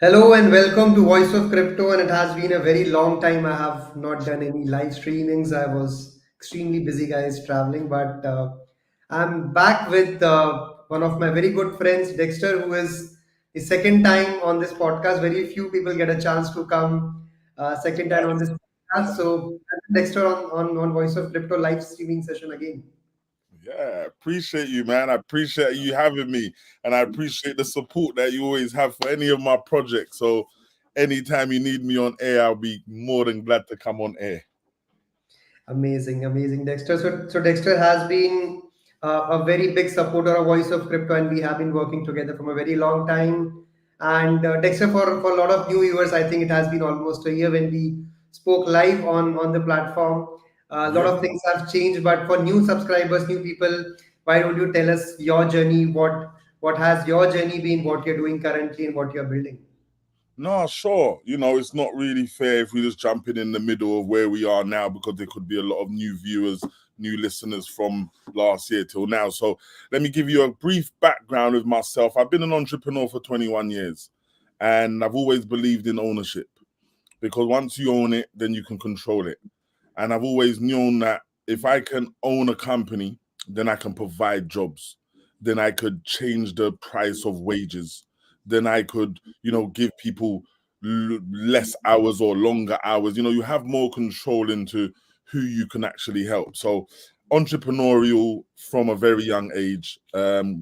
Hello and welcome to Voice of Crypto. And it has been a very long time. I have not done any live streamings. I was extremely busy, guys, traveling. But I'm back with one of my very good friends, Dexter, who is the second time on this podcast. Very few people get a chance to come second time on this podcast. So, Dexter on Voice of Crypto live streaming session again. Yeah, appreciate you, man. I appreciate you having me, and I appreciate the support that you always have for any of my projects. So, anytime you need me on air, I'll be more than glad to come on air. Amazing, amazing, Dexter. So Dexter has been a very big supporter of Voice of Crypto, and we have been working together from a very long time. And Dexter, for a lot of new viewers, I think it has been almost a year when we spoke live on the platform. A lot Yeah. of things have changed, but for new subscribers, new people, why don't you tell us your journey? What has your journey been? What you're doing currently, and what you're building? No, sure. It's not really fair if we just jump in the middle of where we are now because there could be a lot of new viewers, new listeners from last year till now. So let me give you a brief background of myself. I've been an entrepreneur for 21 years, and I've always believed in ownership because once you own it, then you can control it. And I've always known that if I can own a company, then I can provide jobs. Then I could change the price of wages. Then I could, give people less hours or longer hours. You have more control into who you can actually help. So, entrepreneurial from a very young age.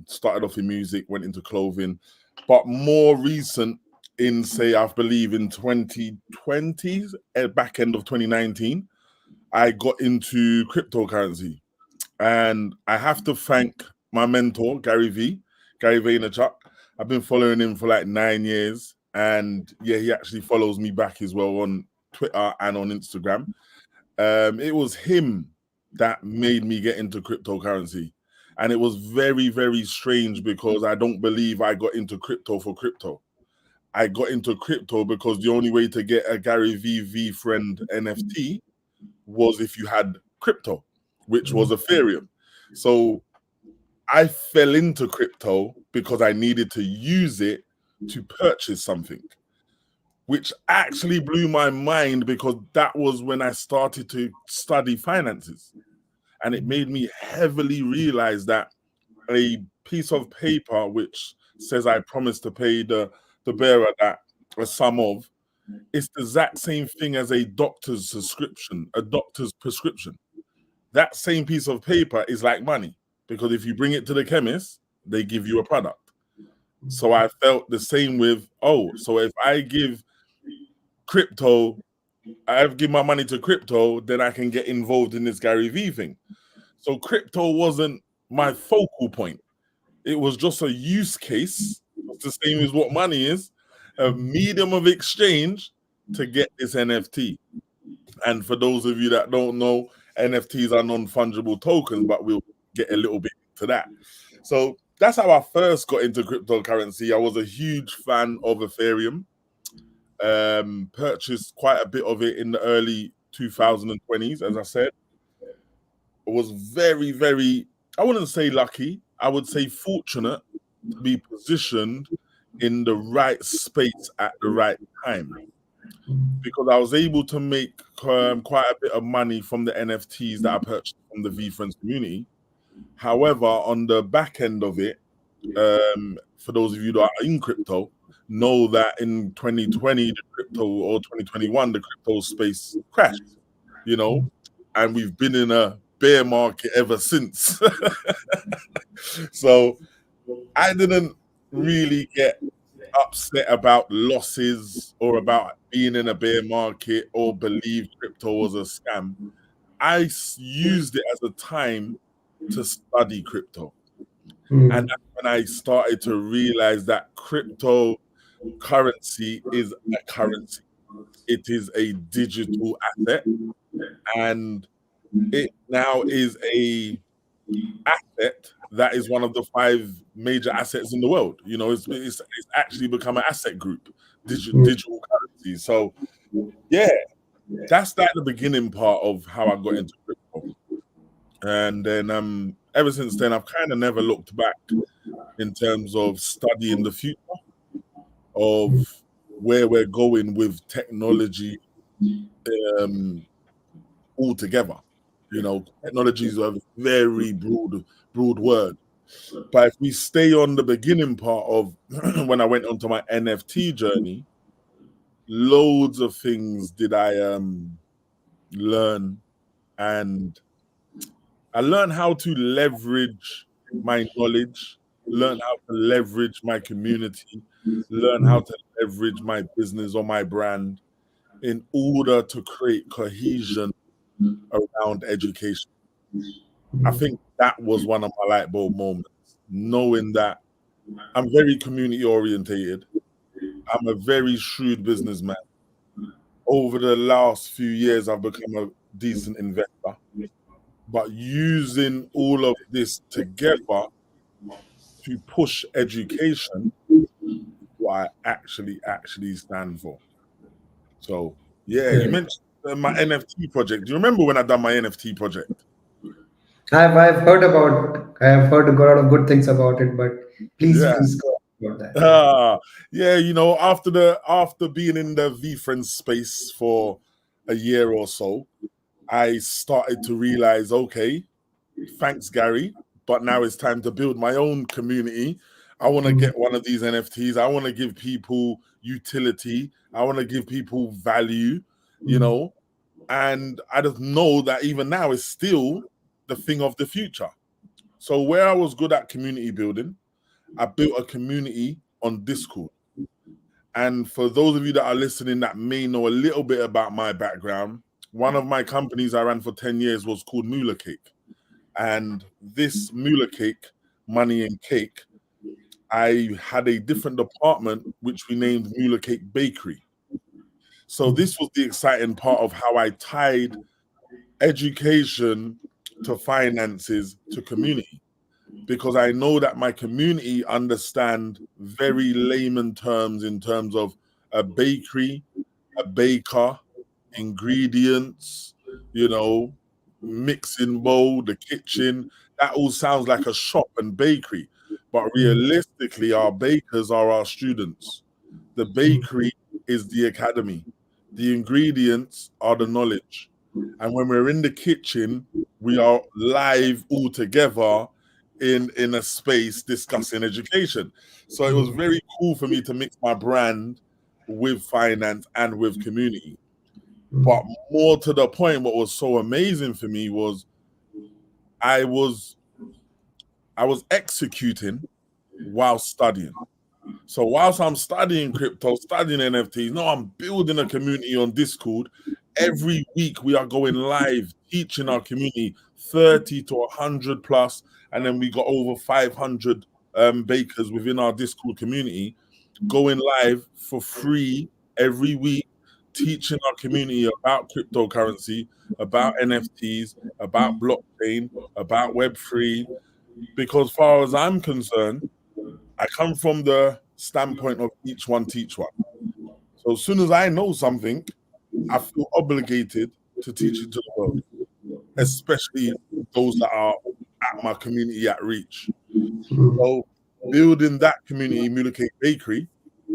Started off in music, went into clothing, but more recent in say I believe in 2020, back end of 2019. I got into cryptocurrency, and I have to thank my mentor, Gary Vaynerchuk. I've been following him for like 9 years, and yeah, he actually follows me back as well on Twitter and on Instagram. It was him that made me get into cryptocurrency. And it was very, very strange because I don't believe I got into crypto for crypto. I got into crypto because the only way to get a Gary V friend NFT was if you had crypto, which was Ethereum. So I fell into crypto because I needed to use it to purchase something, which actually blew my mind because that was when I started to study finances. And it made me heavily realize that a piece of paper which says I promise to pay the bearer that a sum of, it's the exact same thing as a doctor's subscription, a doctor's prescription. That same piece of paper is like money because if you bring it to the chemist, they give you a product. So I felt the same with, so if I give crypto, I give my money to crypto, then I can get involved in this Gary V thing. So crypto wasn't my focal point. It was just a use case. It's the same as what money is, a medium of exchange to get this NFT. And for those of you that don't know, NFTs are non-fungible tokens, but we'll get a little bit to that. So that's how I first got into cryptocurrency. I was a huge fan of Ethereum. Purchased quite a bit of it in the early 2020s, as I said. I was very, very, I wouldn't say lucky, I would say fortunate to be positioned in the right space at the right time because I was able to make quite a bit of money from the NFTs that I purchased from the VFriends community. However, on the back end of it, for those of you that are in crypto, know that in 2020, the crypto or 2021, the crypto space crashed, you know, and we've been in a bear market ever since. So I didn't really get upset about losses or about being in a bear market or believe crypto was a scam. I used it as a time to study crypto. And that's when I started to realize that cryptocurrency is a currency. It is a digital asset, and it now is a asset that is one of the five major assets in the world. It's actually become an asset group, digital currency. So yeah, that's like the beginning part of how I got into crypto. And then ever since then I've kind of never looked back in terms of studying the future of where we're going with technology um, altogether. You know, technology is a very broad word. But if we stay on the beginning part of when I went onto my NFT journey, loads of things did I learn, and I learned how to leverage my knowledge, learn how to leverage my community, learn how to leverage my business or my brand in order to create cohesion around education. I think that was one of my light bulb moments, knowing that I'm very community orientated. I'm a very shrewd businessman. Over the last few years, I've become a decent investor. But using all of this together to push education, what I actually stand for. So yeah, you Correct. mentioned my NFT project. Do you remember when I done my NFT project? I have heard a lot of good things about it, but Yeah. please go on about that. Ah, yeah, after being in the VFriends space for a year or so, I started to realize, okay, thanks, Gary, but now it's time to build my own community. I want to Mm, get one of these NFTs. I want to give people utility. I want to give people value, you mm, know, and I just know that even now it's still the thing of the future. So where I was good at community building, I built a community on Discord. And for those of you that are listening that may know a little bit about my background, one of my companies I ran for 10 years was called Moolah Cake. And this Moolah Cake, Money and Cake, I had a different department which we named Moolah Cake Bakery. So this was the exciting part of how I tied education to finances to community, because I know that my community understand very layman terms in terms of a bakery, a baker, ingredients, you know, mixing bowl, the kitchen. That all sounds like a shop and bakery. But realistically, our bakers are our students. The bakery is the academy. The ingredients are the knowledge. And when we're in the kitchen, we are live all together in a space discussing education. So it was very cool for me to mix my brand with finance and with community. But more to the point, what was so amazing for me was I was I was executing while studying. So whilst I'm studying crypto, studying NFTs, no, I'm building a community on Discord. Every week we are going live, teaching our community 30 to 100 plus, and then we got over 500 bakers within our Discord community going live for free every week, teaching our community about cryptocurrency, about NFTs, about blockchain, about Web3. Because, far as I'm concerned, I come from the standpoint of each one teach one. So as soon as I know something, I feel obligated to teach it to the world, especially those that are at my community at reach. So building that community, Mulacate Bakery,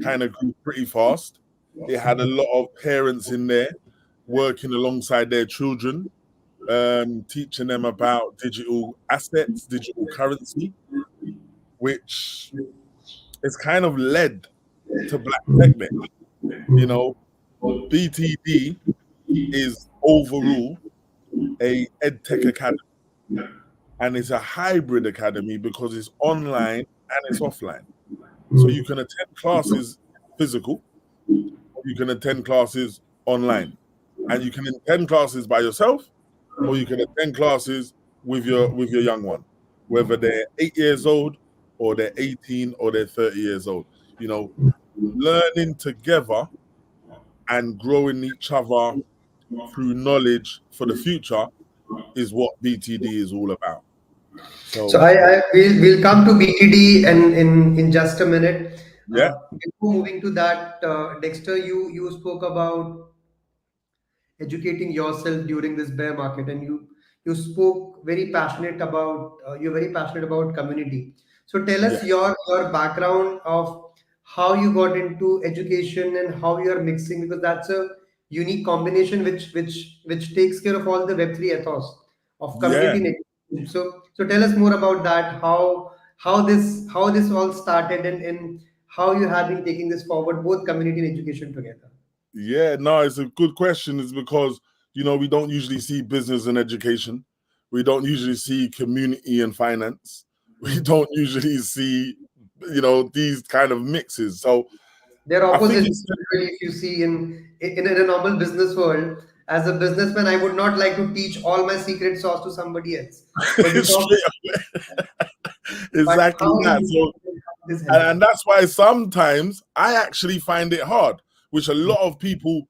kind of grew pretty fast. It had a lot of parents in there working alongside their children, teaching them about digital assets, digital currency, which is kind of led to Black Tech Day. You know, BTD is overall a EdTech academy, and it's a hybrid academy because it's online and it's offline. So you can attend classes physical, or you can attend classes online, and you can attend classes by yourself, or you can attend classes with your young one, whether they're 8 years old or they're 18 or they're 30 years old. You know, learning together and growing each other through knowledge for the future is what BTD is all about. So So we'll come to BTD and in just a minute. yeah, Before moving to that, Dexter, you spoke about educating yourself during this bear market, and you spoke very passionate about you're very passionate about community. So tell us yes. your background of how you got into education and how you are mixing, because that's a unique combination which takes care of all the Web3 ethos of Yeah, community networking. So tell us more about that. How this all started, and how you have been taking this forward, both community and education together. yeah, no, it's a good question. It's because, we don't usually see business and education. We don't usually see community and finance. We Hmm. don't usually see, these kind of mixes. So They're I think opposites it's usually. If you see in a normal business world, as a businessman, I would not like to teach all my secret sauce to somebody else. But you it's talk, but exactly how that. you So, this helps. and that's why sometimes I actually find it hard, which a lot of people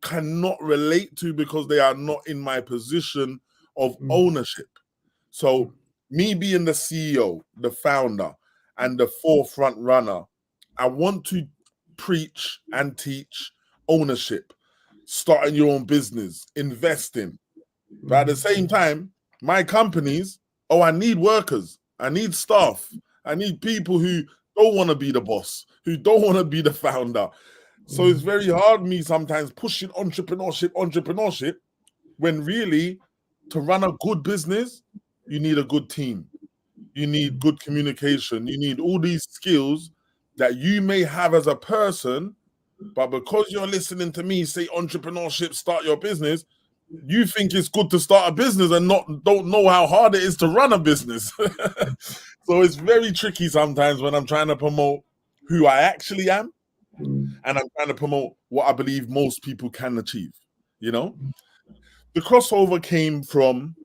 cannot relate to because they are not in my position of Mm, ownership. So, me being the CEO, the founder, and the forefront runner, I want to preach and teach ownership, starting your own business, investing. But at the mm, same time, my companies, oh, I need workers, I need staff, I need people who don't want to be the boss, who don't want to be the founder. So it's mm, very hard me sometimes pushing entrepreneurship, when really to run a good business, you need a good team. You need good communication. You need all these skills that you may have as a person, but because you're listening to me say entrepreneurship, start your business, you think it's good to start a business and not don't know how hard it is to run a business. So it's very tricky sometimes when I'm trying to promote who I actually am mm, and I'm trying to promote what I believe most people can achieve. You know, the crossover came from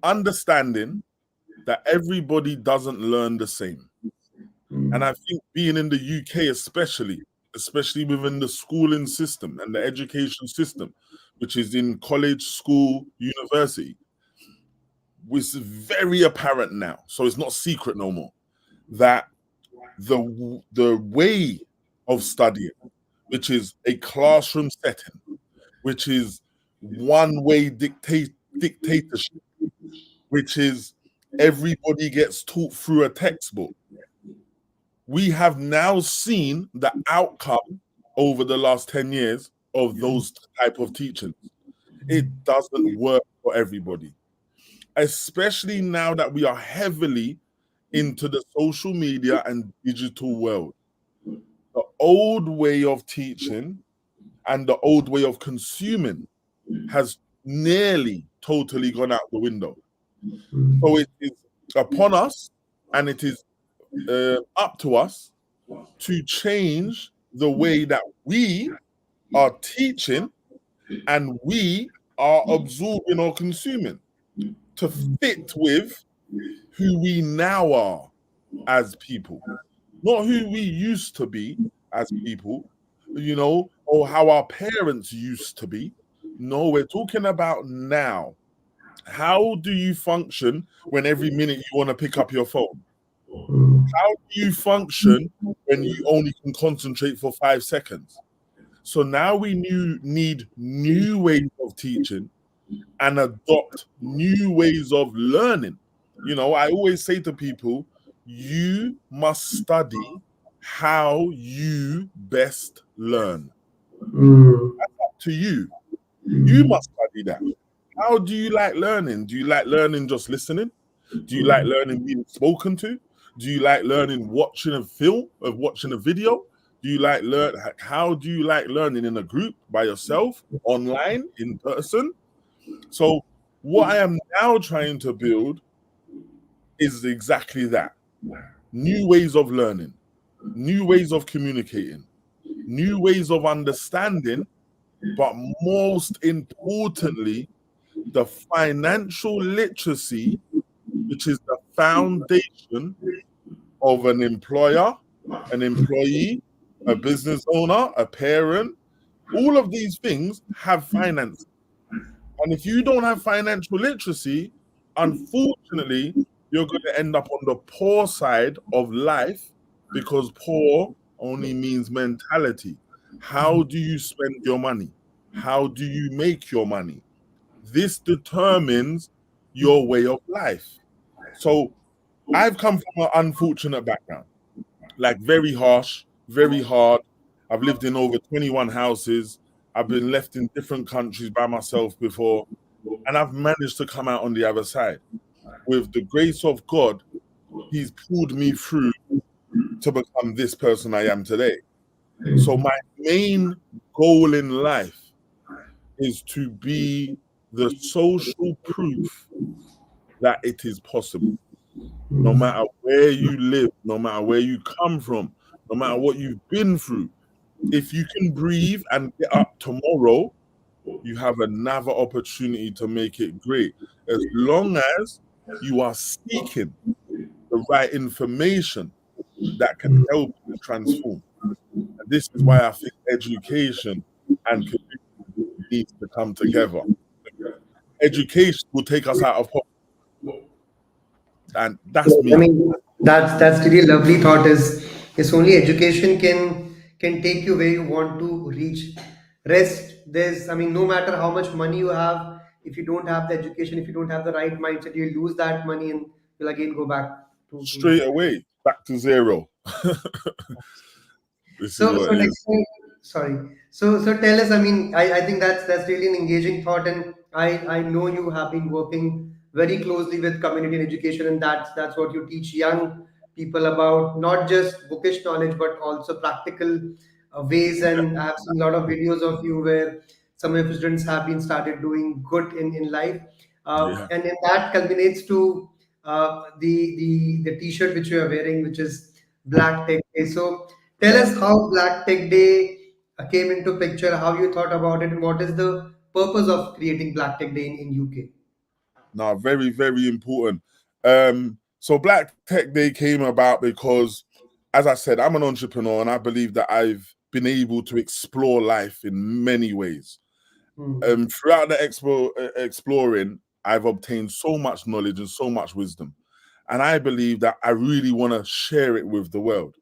understanding that everybody doesn't learn the same. And I mm, think being in the UK, especially within the schooling system and the education system, which is in college, school, university, was very apparent now. So it's not secret no more that the way of studying, which is a classroom setting, which is one way dictatorship, which is everybody gets taught through a textbook. We have now seen the outcome over the last 10 years of those type of teachings. It doesn't work for everybody, especially now that we are heavily into the social media and digital world. The old way of teaching and the old way of consuming has nearly totally gone out the window. So mm, it is upon us and it is up to us to change the way that we are teaching and we are absorbing or consuming to fit with who we now are as people, not who we used to be as people, or how our parents used to be. No, we're talking about now. How do you function when every minute you want to pick up your phone? mm, How do you function when you only can concentrate for 5 seconds? So now we need new ways of teaching and adopt new ways of learning. I always say to people, you must study how you best learn. mm, To you, you mm, must study that. How do you like learning? Do you like learning just listening? Do you like mm, learning being spoken to? Do you like learning watching a film, of watching a video? Do you like learn? How do you like learning in a group, by yourself, online, in person? So what I am now trying to build is exactly that. New ways of learning, new ways of communicating, new ways of understanding, but most importantly, the financial literacy, which is the foundation of an employer, an employee, a business owner, a parent. All of these things have finance. And if you don't have financial literacy, unfortunately, you're going to end up on the poor side of life, because poor only means mentality. How do you spend your money? How do you make your money? This determines your way of life. So I've come from an unfortunate background, like very harsh, very hard. I've lived in over 21 houses. I've been left in different countries by myself before, and I've managed to come out on the other side. With the grace of God, He's pulled me through to become this person I am today. So my main goal in life is to be the social proof that it is possible. No matter where you live, no matter where you come from, no matter what you've been through, if you can breathe and get up tomorrow, you have another opportunity to make it great. As long as you are seeking the right information that can help you transform. And this is why I think education and community needs to come together. Education will take us out of poverty, and that's I me. mean, that's really a lovely thought. Is only education can take you where you want to reach. Rest, there's, I mean, no matter how much money you have, if you don't have the education, if you don't have the right mindset, you lose that money and you'll again go back to Straight away, back to zero. This is So, what it is. sorry. So tell us. I mean, I think that's really an engaging thought, and I know you have been working very closely with community and education, and that's what you teach young people about, not just bookish knowledge, but also practical ways. And I have seen a lot of videos of you where some of your students have been started doing good in life, Yeah. and then that culminates to the T-shirt which you are wearing, which is Black Tech Day. So tell Yeah. us how Black Tech Day came into picture, how you thought about it, and what is the purpose of creating Black Tech Day in UK? No, very, very important. So Black Tech Day came about because, as I said, I'm an entrepreneur and I believe that I've been able to explore life in many ways. Hmm. Throughout the exploring, I've obtained so much knowledge and so much wisdom. And I believe that I really want to share it with the world.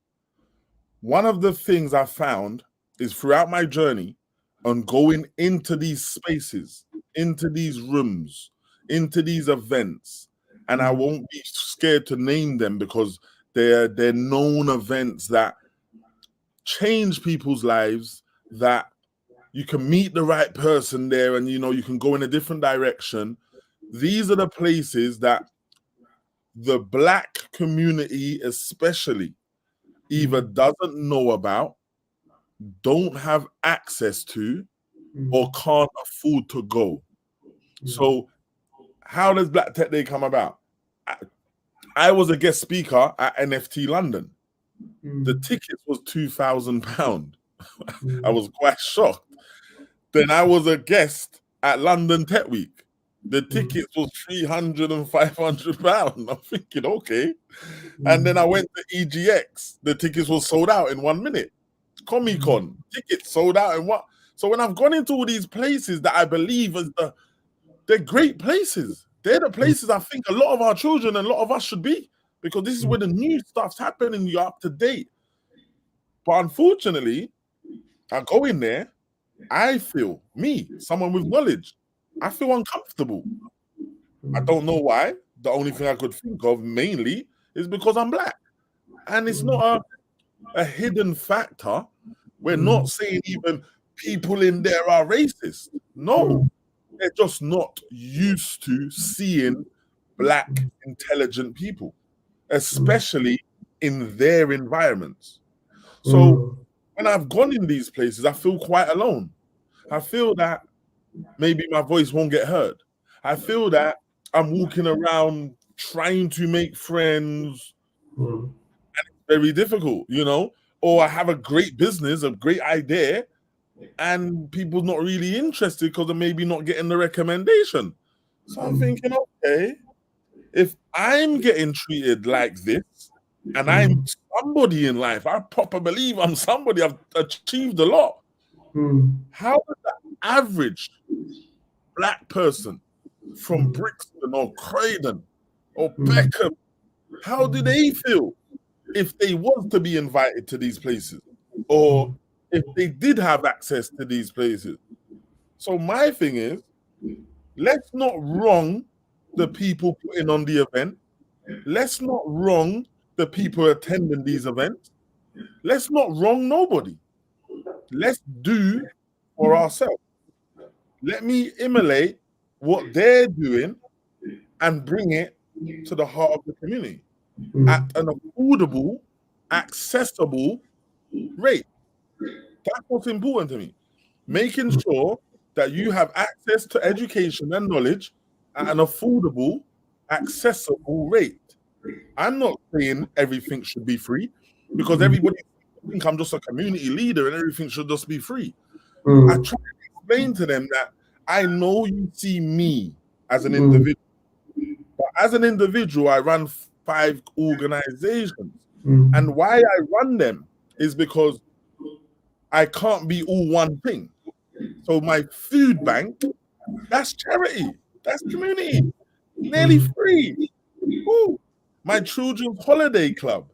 One of the things I found is throughout my journey on going into these spaces, into these rooms, into these events, and I Hmm. won't be scared to name them because they're known events that change people's lives, that you can meet the right person there and you can go in a different direction. These are the places that the Black community especially either Hmm. doesn't know about, don't have access to, or Hmm. can't afford to go. Hmm. So how does Black Tech Day come about? I, I was a guest speaker at NFT London. The Hmm. tickets was £2,000. I Hmm. was quite shocked. Then I was a guest at London Tech Week. The Hmm. tickets was £300 and £500. I'm thinking, okay. And then Hmm. I went to EGX. The tickets was sold out in 1 minute. Comic Hmm. Con tickets sold out in what? So when I've gone into all these places that I believe they're great places. They're the Hmm. places I think a lot of our children and a lot of us should be, because this is where the new stuff's happening. You're up to date. But unfortunately, I go in there, I feel, me, someone with knowledge, I feel uncomfortable. I don't know why. The only thing I could think of mainly is because I'm Black. And it's Hmm. not a hidden factor. We're Hmm. not saying even people in there are racist. Hmm. No, they're just not used to seeing Black intelligent people, especially in their environments. So Hmm. when I've gone in these places, I feel quite alone. I feel that maybe my voice won't get heard. I feel that I'm walking around trying to make friends, Hmm. very difficult. Or I have a great business, a great idea, and people not really interested because I'm maybe not getting the recommendation. So I'm Hmm. thinking, okay, if I'm getting treated like this and I'm Hmm. somebody in life, I proper believe I'm somebody, I've achieved a lot. Hmm. How does the average Black person from Hmm. Brixton or Croydon or Hmm. Peckham, how do they feel if they want to be invited to these places, or Hmm. if they did have access to these places? So my thing is, let's not wrong the people putting on the event. Let's not wrong the people attending these events. Let's not wrong nobody. Let's do for ourselves. Let me emulate what they're doing and bring it to the heart of the community at Mm, an affordable, accessible rate. That's what's important to me. Making sure that you have access to education and knowledge at an affordable, accessible rate. I'm not saying everything should be free because mm, everybody think I'm just a community leader and everything should just be free. I mm, try to explain to them that I know you see me as an mm, individual, but as an individual, I run 5 organizations. mm, And why I run them is because I can't be all one thing. So my food bank, that's charity, that's community, nearly mm, free. Ooh. My children's holiday club,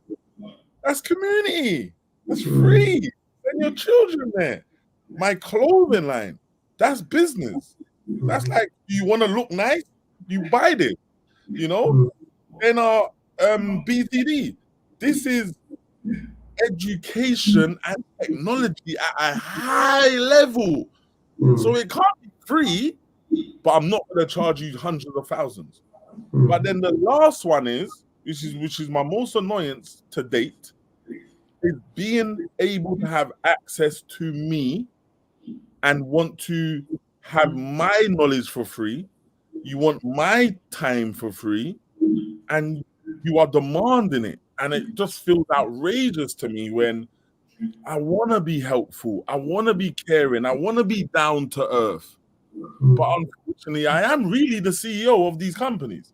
that's community, that's mm, free. Send your children there. My clothing line, that's business. That's like, do you want to look nice? You buy this, you know? mm, In our BTD, this is education and technology at a high level. So mm, it can't be free, but I'm not going to charge you hundreds of thousands. But mm, then the last one is, which is my most annoyance to date, is being able to have access to me and want to have my knowledge for free. You want my time for free, and you are demanding it. And it just feels outrageous to me when I want to be helpful. I want to be caring. I want to be down to earth. But mm, unfortunately, I am really the CEO of these companies.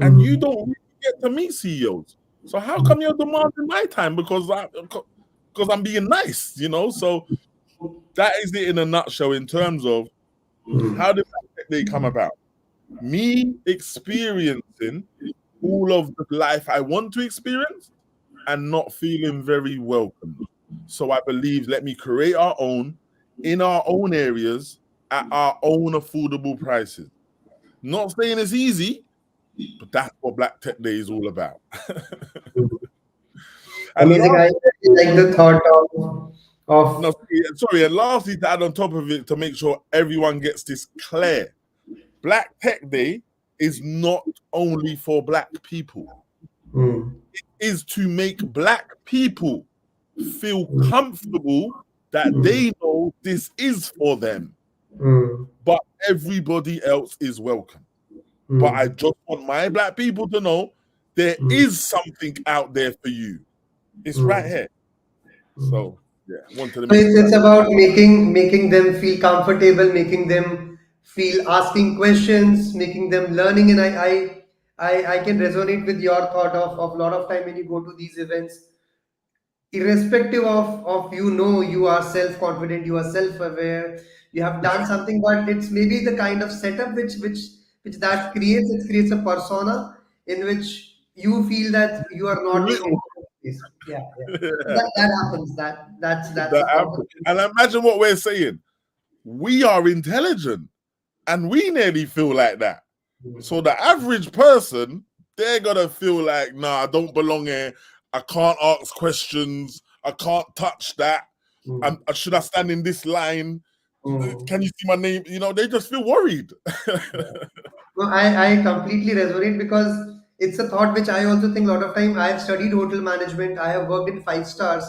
And you mm, don't really get to meet CEOs. So how come you're demanding my time? Because I'm being nice, you know? So that is it in a nutshell in terms of mm, how did that day come about? Me experiencing all of the life I want to experience and not feeling very welcomed. So I believe let me create our own in our own areas at our own affordable prices. Not saying it's easy, but that's what Black Tech Day is all about. mm. And Amazing. I last, really like the thought no, of sorry, and lastly, to add on top of it, to make sure everyone gets this clear, Black Tech Day is not only for Black people. mm, Is to make Black people feel mm, comfortable that mm, they know this is for them, mm, but everybody else is welcome. But I mm, just want my Black people to know there mm, is something out there for you. It's right mm, here. mm. So yeah, I wanted to So mention it's that. about making them feel comfortable, making them feel asking questions, making them learning. And I can resonate with your thought of a lot of time when you go to these events, irrespective of you are self-confident, you are self-aware, you have done something, but it's maybe the kind of setup which that creates. It creates a persona in which you feel that you are not in Little. place. Yeah, yeah. So Yeah, that happens. That's that a happened. common. And imagine what we're saying. We are intelligent and we nearly feel like that. So the average person, they're gonna feel like, nah, I don't belong here. I can't ask questions. I can't touch that. Should I stand in this line? Mm. Can you see my name? You know, they just feel worried. No, I completely resonate because it's a thought which I also think a lot of time. I have studied hotel management. I have worked in five stars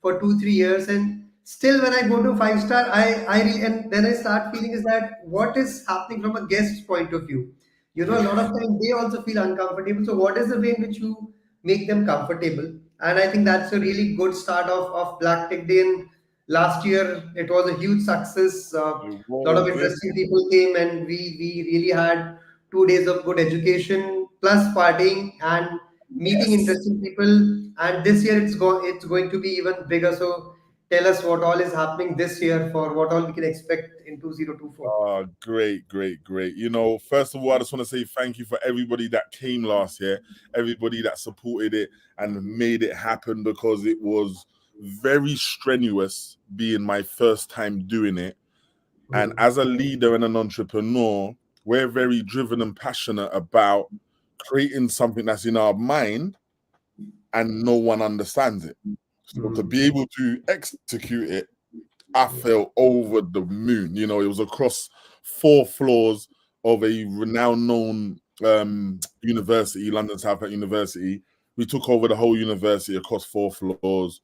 for 2 3 years, and still when I go to five star, and then I start feeling is that what is happening from a guest's point of view. A lot of time they also feel uncomfortable. So what is the way in which you make them comfortable? And I think that's a really good start of Black Tech Day. And last year it was a huge success. It Lot of was it. interesting people came, and we really had 2 days of good education plus partying and meeting Yes. interesting people. And this year it's going to be even bigger. So tell us what all is happening this year, for what all we can expect in 2024. Great, great, great. You know, first of all, I just want to say thank you for everybody that came last year, everybody that supported it and made it happen because it was very strenuous being my first time doing it. And Mm, as a leader and an entrepreneur, we're very driven and passionate about creating something that's in our mind and no one understands it. So to be able to execute it, I felt over the moon. You know, it was across 4 floors of a renowned known university, London Southend University. We took over the whole university across 4 floors.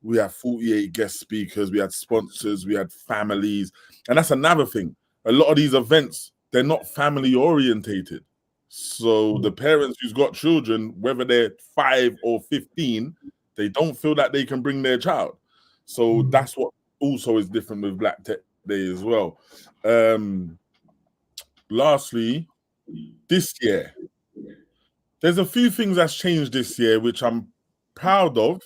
We had 48 guest speakers, we had sponsors, we had families. And that's another thing. A lot of these events, they're not family orientated. So the parents who's got children, whether they're 5 or 15, they don't feel that they can bring their child. So that's what also is different with Black Tech Day as well. Lastly, this year, there's a few things that's changed this year, which I'm proud of,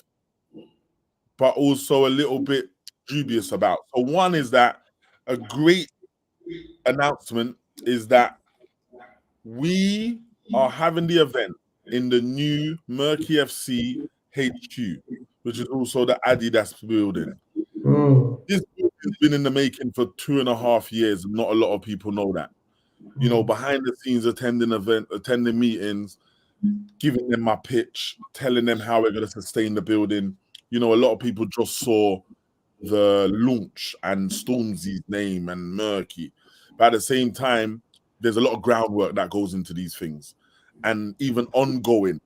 but also a little bit dubious about. So one is that a great announcement is that we are having the event in the new Murky FC HQ, which is also the Adidas building. This building's been in the making for 2.5 years, and not a lot of people know that. You know, behind the scenes, attending meetings, giving them my pitch, telling them how we're going to sustain the building. You know, a lot of people just saw the launch and Stormzy's name and Murky. But at the same time, there's a lot of groundwork that goes into these things. And even ongoing,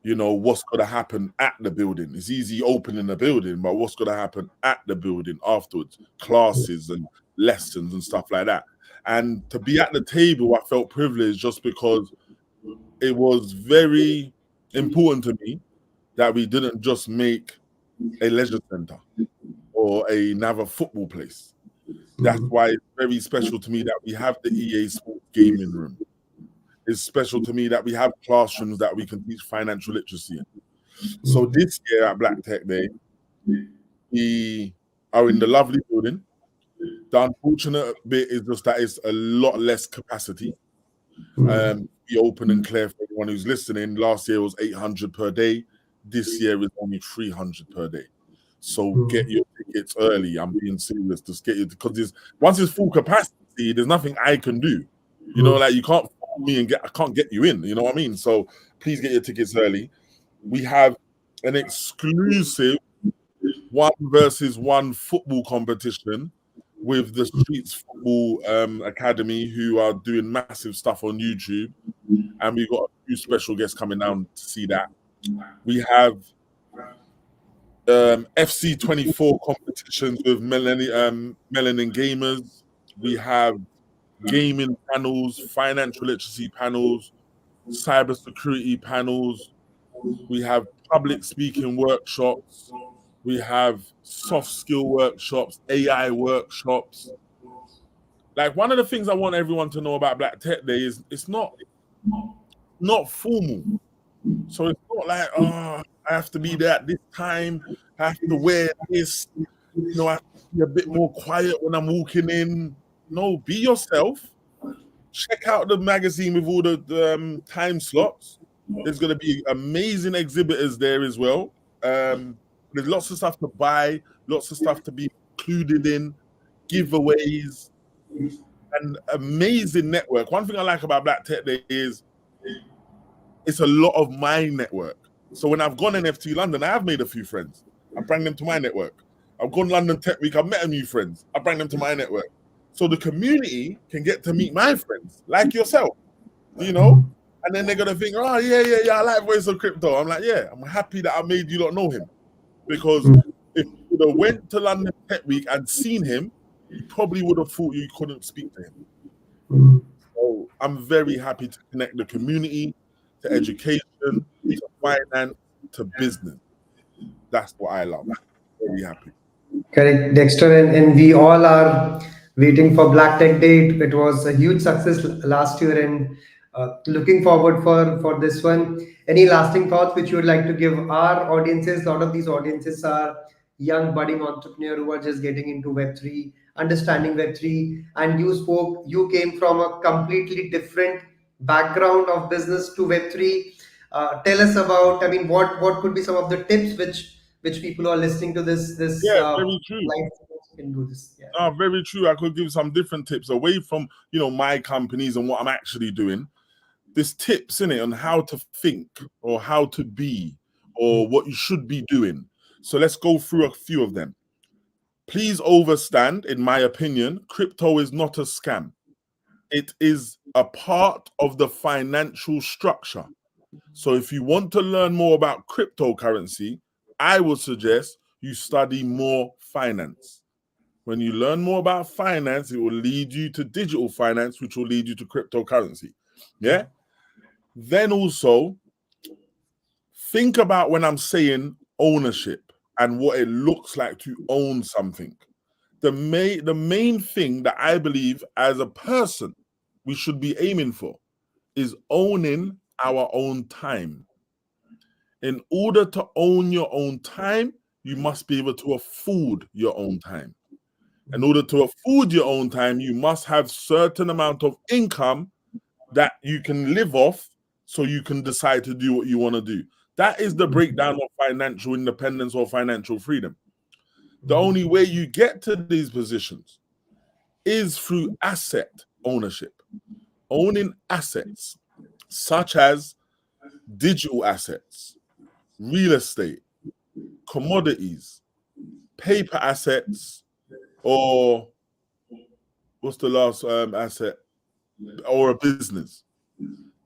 you know, what's going to happen at the building. It's easy opening the building, but what's going to happen at the building afterwards, classes and lessons and stuff like that. And to be at the table, I felt privileged just because it was very important to me that we didn't just make a leisure center or another football place. That's why it's very special to me that we have the EA Sports gaming room. It's special to me that we have classrooms that we can teach financial literacy in. So this year at Black Tech Day, we are in the lovely building. The unfortunate bit is just that it's a lot less capacity. Be open and clear for everyone who's listening. Last year was 800 per day. This year is only 300 per day. So get your tickets early. I'm being serious. Just get it, because once it's full capacity, there's nothing I can do. You know, like you can't follow me and I can't get you in. You know what I mean? So please get your tickets early. We have an exclusive 1-versus-1 football competition with the Streets Football Academy, who are doing massive stuff on YouTube. And we've got a few special guests coming down to see that. We have FC24 competitions with melanin gamers. We have gaming panels, financial literacy panels, cybersecurity panels. We have public speaking workshops. We have soft skill workshops, AI workshops. Like, one of the things I want everyone to know about Black Tech Day is it's not formal. So it's not like, oh, I have to be there at this time. I have to wear this. You know, I have to be a bit more quiet when I'm walking in. No, be yourself. Check out the magazine with all the time slots. There's going to be amazing exhibitors there as well. There's lots of stuff to buy, lots of stuff to be included in, giveaways, and amazing network. One thing I like about Black Tech Day is it's a lot of my network. So when I've gone NFT London, I have made a few friends. I bring them to my network. I've gone London Tech Week, I've met a new friends. I bring them to my network. So the community can get to meet my friends, like yourself, you know? And then they're going to think, oh, yeah, I like Voice of Crypto. I'm like, yeah, I'm happy that I made you not know him. Because if you would have went to London Tech Week and seen him, you probably would have thought you couldn't speak to him. So I'm very happy to connect the community to education, to finance, to business. That's what I love. Very happy. Correct, Dexter, and we all are waiting for Black Tech Day. It was a huge success last year, and looking forward for this one. Any lasting thoughts which you would like to give our audiences? A lot of these audiences are young budding entrepreneur who are just getting into Web3, understanding Web3. And you came from a completely different background of business to Web3. Tell us about, I mean, what could be some of the tips which people who are listening to this Yeah, very true. live can do this. Yeah. Very true. I could give some different tips away from, you know, my companies and what I'm actually doing. There's tips in it on how to think or how to be or what you should be doing. So let's go through a few of them. Please understand, in my opinion, crypto is not a scam. It is a part of the financial structure. So if you want to learn more about cryptocurrency, I would suggest you study more finance. When you learn more about finance, it will lead you to digital finance, which will lead you to cryptocurrency. Yeah. Then also think about when I'm saying ownership and what it looks like to own something. The main thing that I believe as a person we should be aiming for is owning our own time. In order to own your own time, you must be able to afford your own time. In order to afford your own time, you must have certain amount of income that you can live off so you can decide to do what you want to do. That is the breakdown of financial independence or financial freedom. The only way you get to these positions is through asset ownership, owning assets such as digital assets, real estate, commodities, paper assets, or what's the last asset, or a business.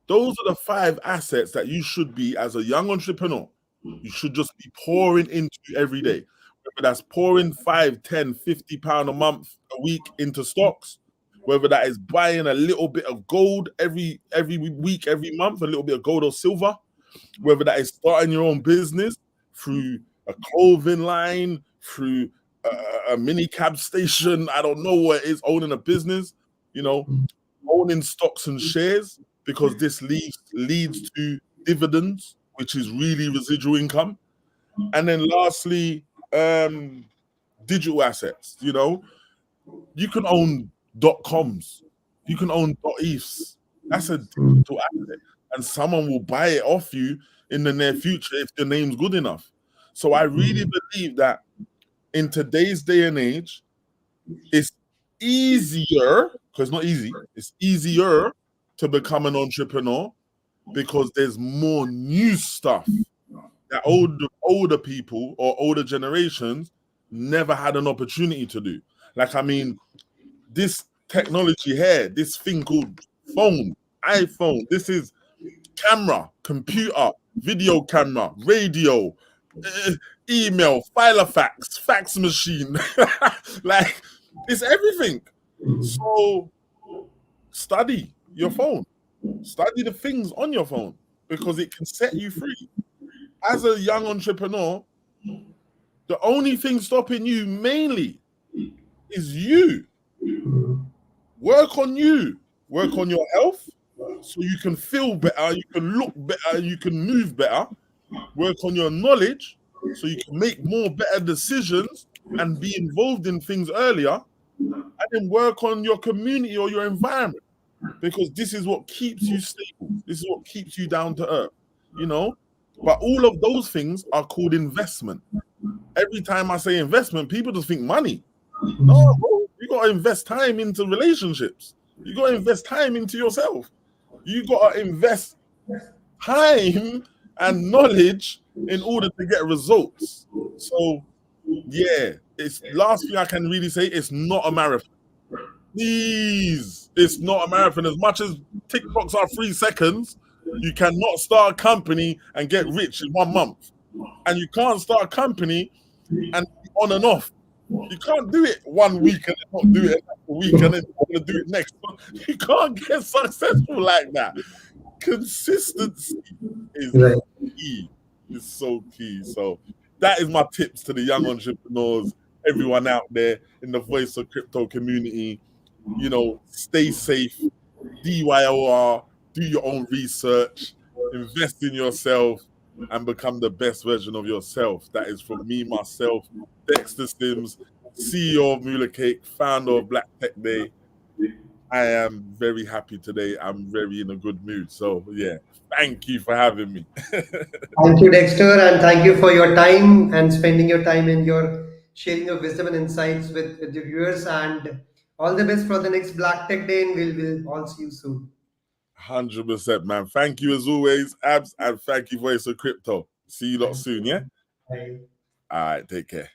Those are the 5 assets that you should be, as a young entrepreneur, you should just be pouring into every day. Whether that's pouring 5, 10, 50 pound a month, a week into stocks, whether that is buying a little bit of gold every week, every month, a little bit of gold or silver, whether that is starting your own business through a clothing line, through a mini cab station, I don't know what it is, owning a business, you know, owning stocks and shares, because this leads to dividends, which is really residual income. And then lastly, digital assets. You can own .coms, you can own .eths. That's a digital asset, and someone will buy it off you in the near future if the name's good enough. So I really believe that in today's day and age, it's easier, because it's not easy, it's easier to become an entrepreneur because there's more new stuff that older people or older generations never had an opportunity to do. Like, I mean, this technology here, this thing called phone, iPhone, this is camera, computer, video camera, radio, email, filofax, fax machine. Like, it's everything. So study your phone, study the things on your phone, because it can set you free. As a young entrepreneur, the only thing stopping you mainly is you. Work on you. Work on your health so you can feel better, you can look better, you can move better. Work on your knowledge so you can make more better decisions and be involved in things earlier. And then work on your community or your environment, because this is what keeps you stable. This is what keeps you down to earth, you know? But all of those things are called investment. Every time I say investment, people just think money. No, bro, you got to invest time into relationships. You got to invest time into yourself. You got to invest time and knowledge in order to get results. So, yeah, it's last thing I can really say. It's not a marathon. Please, it's not a marathon. As much as TikToks are 3 seconds, you cannot start a company and get rich in 1 month. And you can't start a company and be on and off. You can't do it 1 week and then not do it a week and then not gonna do it next. You can't get successful like that. Consistency is Right. key. It's so key. So that is my tips to the young entrepreneurs, everyone out there in the Voice of Crypto community. Stay safe, DYOR, do your own research, invest in yourself, and become the best version of yourself. That is from me, myself, Dexter Simms, CEO of Mula Cake, founder of Black Tech Day. I am very happy today. I'm very in a good mood. So, yeah, thank you for having me. Thank you, Dexter, and thank you for your time and spending your time and your sharing your wisdom and insights with the viewers. And all the best for the next Black Tech Day, and we'll all see you soon. 100%, man. Thank you as always, Abs, and thank you, Voice of Crypto. See you lot soon, yeah? Bye. All right, take care.